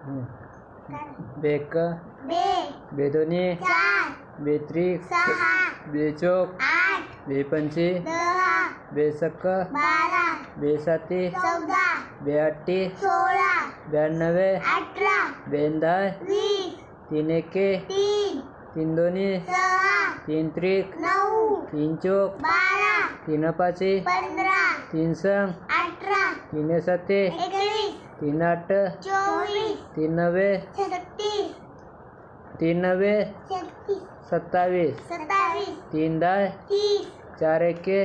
bake बेदोनी बेत्रिक बेचोक बेपंची बेसक बेसाती बेआट्टी ब्याण्णवे बेंदाय तीन एके तीन दोनी तीन त्रिक तीन चोक तीन पाची तीन संग तीन साते तीन आठ तीन नवे 27 तीन दाय चार एके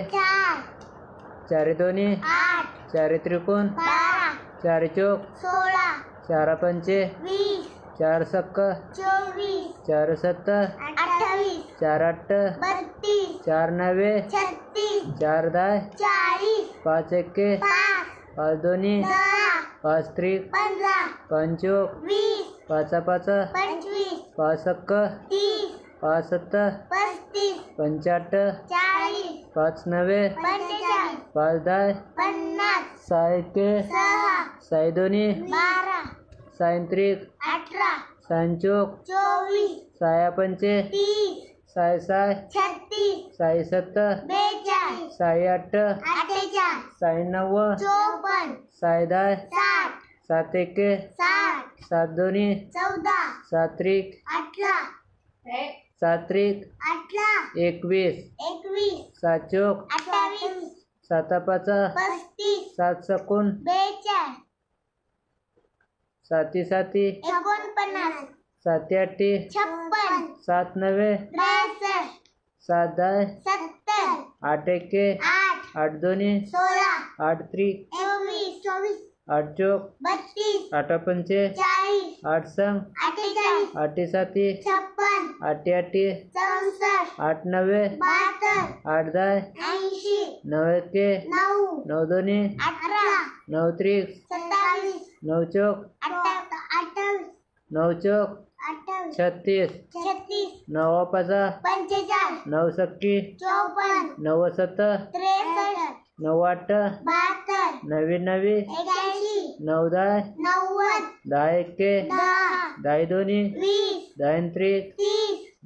चार दोनी चार त्रिकोण चार चौक चार पंचे चार सक चार सत्तर चार आठ चार नवे चार दाय पाच एके पाच दोनी पाच त्रिक पाच चौक पाच पाच पाच सक पाच सत्तर पंचाहत्त पाच नवे पाच दाय सहा एके सहा दोनी सहा त्रिक सहा चौक सहा पंचे सहा सहा सत्तर सहा आठ सहा नव्व सहा दाय सात एके सात दोनी सात त्रिक 21 सात चौक सात पाच सात सकून साती सात आठी सात नवे सात दाय आठ एके आठ दोनी आठ त्रिक आठ चौक आठ पंचे आठ संग आठ साती आठ आठ नवे आठ दाय नौ एके नौ दोनी नौ त्रिक नौ चौक 36 नौ पाच नौ सक्की नौ सत्तर नौ आठ नवी नौ दाय दहा एके दहा दोनी दहा त्रिक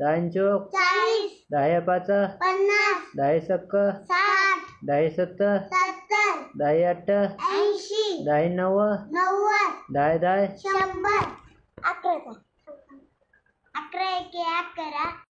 दहा चौक दहा पाच दहा सक दहा सत्तर दहा आठ दहा नव्व दहा दाय 100 11 एके 11